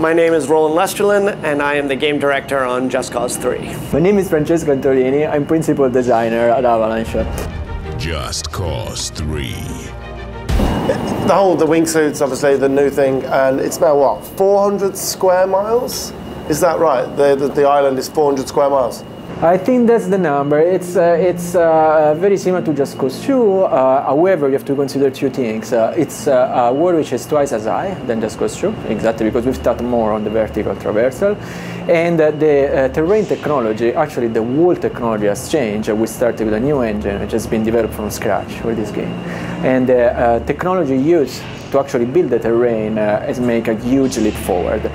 My name is Roland Lesterlin, and I am the game director on Just Cause 3. My name is Francesco Antolini. I'm principal designer at Avalanche. Just Cause 3. The wingsuit's obviously the new thing, and it's now what, 400 square miles? Is that right? The island is 400 square miles? I think that's the number. It's very similar to Just Cause 2. However, you have to consider two things. It's a world which is twice as high than Just Cause 2, exactly because we've thought more on the vertical traversal. And the terrain technology, actually the wall technology has changed. We started with a new engine which has been developed from scratch for this game. And the technology used to actually build the terrain has made a huge leap forward.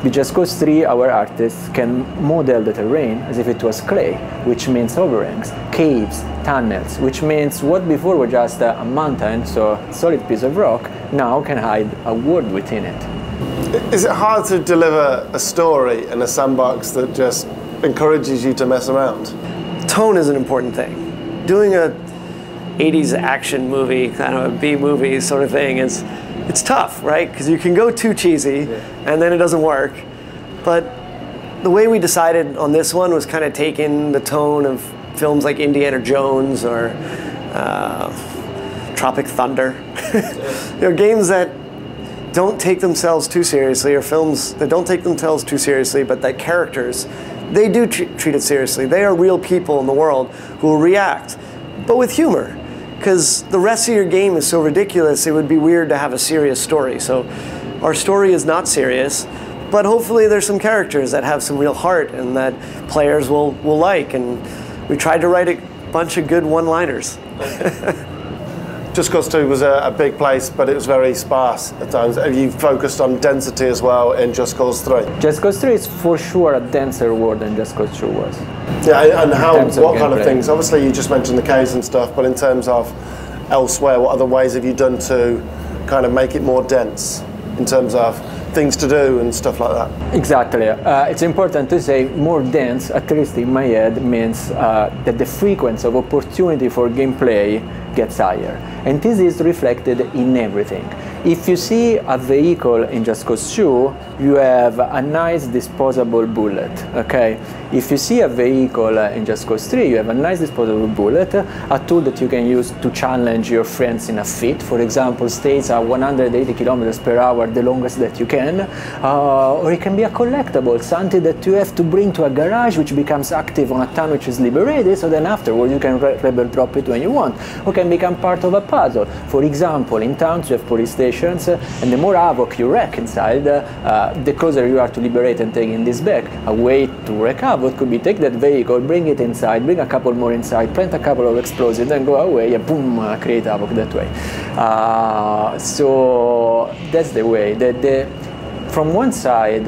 With Just Cause 3, our artists can model the terrain as if it was clay, which means overhangs, caves, tunnels, which means what before was just a mountain, so a solid piece of rock, now can hide a world within it. Is it hard to deliver a story in a sandbox that just encourages you to mess around? Tone is an important thing. Doing a 80s action movie, kind of a B-movie sort of thing, it's tough, right? Because you can go too cheesy, and then it doesn't work. But the way we decided on this one was kind of taking the tone of films like Indiana Jones or Tropic Thunder. Games that don't take themselves too seriously, or films that don't take themselves too seriously, but that characters, they do treat it seriously. They are real people in the world who will react, but with humor. Because the rest of your game is so ridiculous, it would be weird to have a serious story. So our story is not serious, but hopefully there's some characters that have some real heart and that players will like. And we tried to write a bunch of good one-liners. Just Cause 2 was a big place, but it was very sparse at times. Have you focused on density as well in Just Cause 3? Just Cause 3 is for sure a denser world than Just Cause 2 was. Yeah, and what kind of things? Obviously you just mentioned the caves and stuff, but in terms of elsewhere, what other ways have you done to kind of make it more dense in terms of things to do and stuff like that? Exactly. It's important to say more dense, at least in my head, means that the frequency of opportunity for gameplay gets higher. And this is reflected in everything. If you see a vehicle in Just Cause 2, you have a nice disposable bullet, okay? If you see a vehicle in Just Cause 3, you have a nice disposable bullet, a tool that you can use to challenge your friends in a fit. For example, stays at 180 kilometers per hour, the longest that you can. Or it can be a collectible, something that you have to bring to a garage which becomes active on a town which is liberated, so then afterwards you can rebel drop it when you want. Or can become part of a puzzle. For example, in towns you have police stations, and the more havoc you wreak inside, the closer you are to liberate and taking this back. A way to wreak havoc could be take that vehicle, bring it inside, bring a couple more inside, plant a couple of explosives, then go away, and boom, create havoc that way. So that's the way. From one side,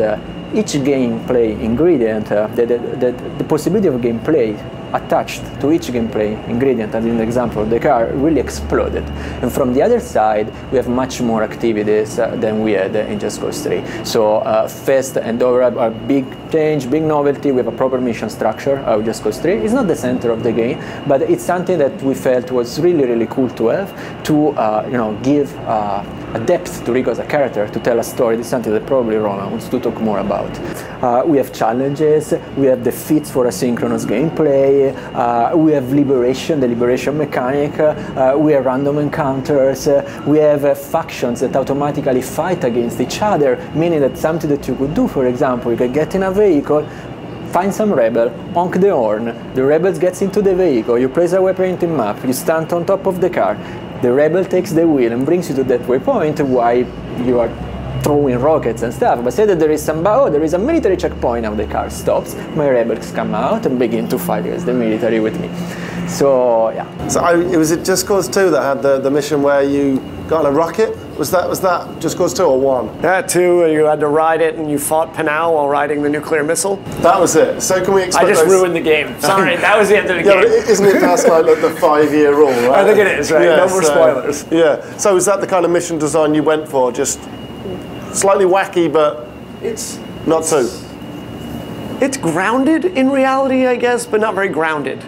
each gameplay ingredient, the possibility of gameplay attached to each gameplay ingredient, as in the example of the car, really exploded. And from the other side, we have much more activities than we had in Just Cause 3. So Fast and Override are big change, big novelty. We have a proper mission structure of Just Cause 3. It's not the center of the game, but it's something that we felt was really, really cool to have, to give a depth to Rico as a character, to tell a story. This is something that probably Roland wants to talk more about. We have challenges, we have defeats for asynchronous gameplay, we have liberation, the liberation mechanic, we have random encounters, we have factions that automatically fight against each other, meaning that something that you could do, for example, you could get in a vehicle, find some rebel, honk the horn, the rebel gets into the vehicle, you place a waypoint map, you stand on top of the car, the rebel takes the wheel and brings you to that waypoint while you are throwing rockets and stuff. But say that there is there is a military checkpoint, now the car stops, my rebels come out and begin to fight against the military with me. So yeah. So was it Just Cause 2 that had the mission where you got on a rocket? Was that Just Cause 2 or 1? Yeah, 2, you had to ride it and you fought Panau while riding the nuclear missile. That was it. So can we expect I just ruined the game. Sorry, that was the end of the game. But isn't it past like the 5-year rule, right? I think it is, right? Yeah, no more spoilers. Yeah. So is that the kind of mission design you went for? Just slightly wacky, but it's not too? It's grounded in reality, I guess, but not very grounded.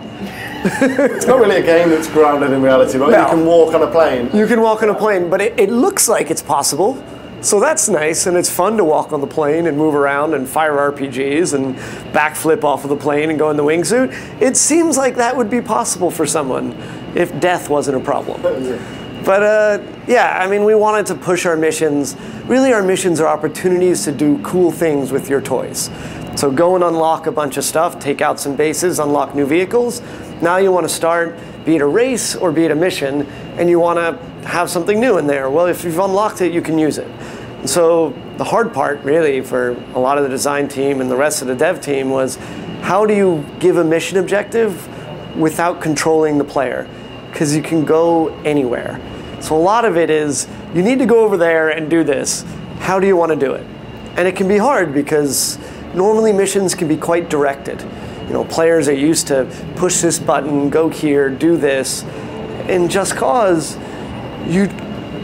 It's not really a game that's grounded in reality, right? No. You can walk on a plane. You can walk on a plane, but it looks like it's possible. So that's nice, and it's fun to walk on the plane and move around and fire RPGs and backflip off of the plane and go in the wingsuit. It seems like that would be possible for someone if death wasn't a problem. But yeah, I mean, we wanted to push our missions. Really, our missions are opportunities to do cool things with your toys. So go and unlock a bunch of stuff, take out some bases, unlock new vehicles. Now you want to start, be it a race or be it a mission, and you want to have something new in there. Well, if you've unlocked it, you can use it. And so the hard part, really, for a lot of the design team and the rest of the dev team was, how do you give a mission objective without controlling the player? Because you can go anywhere. So a lot of it is, you need to go over there and do this. How do you want to do it? And it can be hard because normally missions can be quite directed. You know, players are used to push this button, go here, do this. In Just Cause, you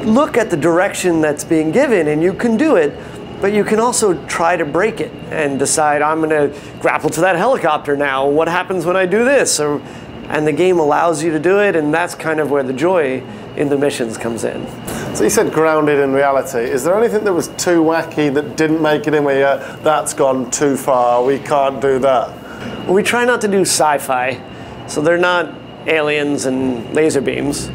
look at the direction that's being given and you can do it, but you can also try to break it and decide, I'm going to grapple to that helicopter now. What happens when I do this? And the game allows you to do it, and that's kind of where the joy in the missions comes in. So you said grounded in reality. Is there anything that was too wacky that didn't make it in where that's gone too far, we can't do that? Well, we try not to do sci-fi, so they're not aliens and laser beams.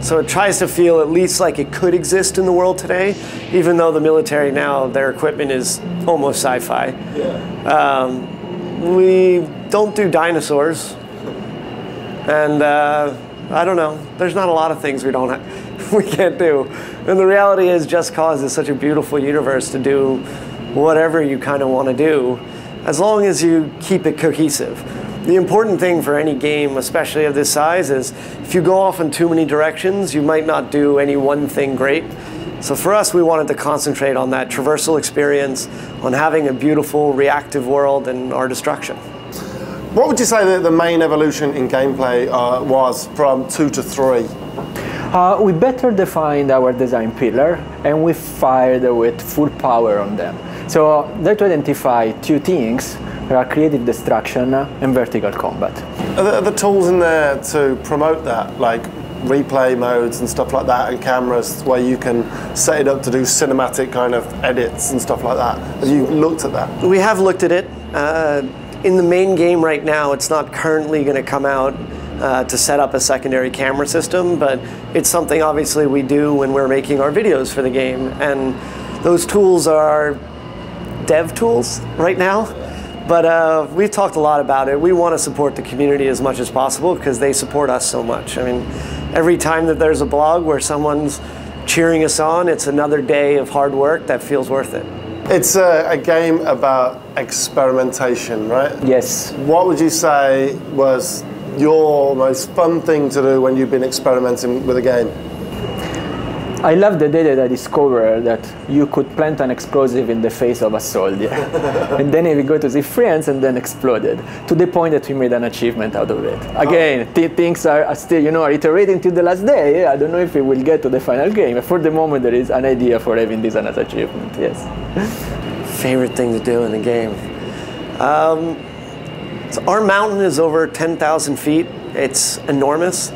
So it tries to feel at least like it could exist in the world today, even though the military now, their equipment is almost sci-fi. Yeah. We don't do dinosaurs. And I don't know, there's not a lot of things we can't do. And the reality is Just Cause is such a beautiful universe to do whatever you kind of want to do, as long as you keep it cohesive. The important thing for any game, especially of this size, is if you go off in too many directions, you might not do any one thing great. So for us, we wanted to concentrate on that traversal experience, on having a beautiful, reactive world, and our destruction. What would you say that the main evolution in gameplay was from 2 to 3? We better defined our design pillar, and we fired with full power on them. So there to identify two things: creative destruction and vertical combat. Are the tools in there to promote that, like replay modes and stuff like that, and cameras where you can set it up to do cinematic kind of edits and stuff like that? Have you looked at that? We have looked at it. In the main game right now, it's not currently going to come out to set up a secondary camera system, but it's something obviously we do when we're making our videos for the game. And those tools are dev tools right now, but we've talked a lot about it. We want to support the community as much as possible because they support us so much. I mean, every time that there's a blog where someone's cheering us on, it's another day of hard work that feels worth it. It's a game about experimentation, right? Yes. What would you say was your most fun thing to do when you've been experimenting with a game? I love the day that I discovered that you could plant an explosive in the face of a soldier. And then we go to see friends and then exploded, to the point that we made an achievement out of it. Again, things are still, you know, are iterating till the last day. I don't know if we will get to the final game. For the moment, there is an idea for having this as an achievement, yes. Favorite thing to do in the game? So our mountain is over 10,000 feet. It's enormous.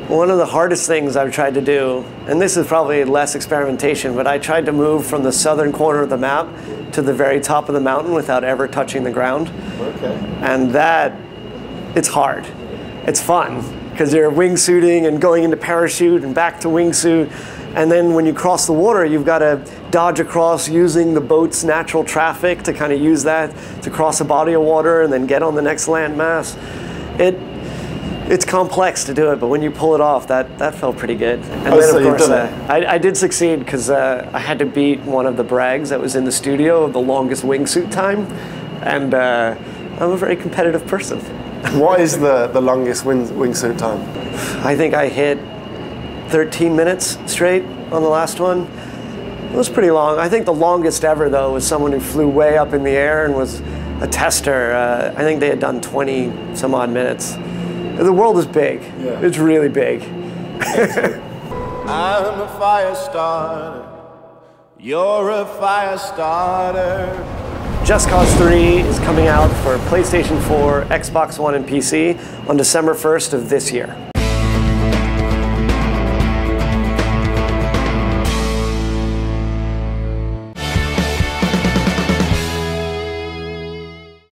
One of the hardest things I've tried to do, and this is probably less experimentation, but I tried to move from the southern corner of the map to the very top of the mountain without ever touching the ground. Okay. And that, it's hard. It's fun, because you're wingsuiting and going into parachute and back to wingsuit. And then when you cross the water, you've got to dodge across using the boat's natural traffic to kind of use that to cross a body of water and then get on the next landmass. It's complex to do it, but when you pull it off, that felt pretty good. And then, of course, I did succeed because I had to beat one of the brags that was in the studio of the longest wingsuit time, and I'm a very competitive person. What is the longest wingsuit time? I think I hit 13 minutes straight on the last one. It was pretty long. I think the longest ever, though, was someone who flew way up in the air and was a tester. I think they had done 20 some odd minutes. The world is big. Yeah. It's really big. I'm a fire starter. You're a fire starter. Just Cause 3 is coming out for PlayStation 4, Xbox One, and PC on December 1st of this year.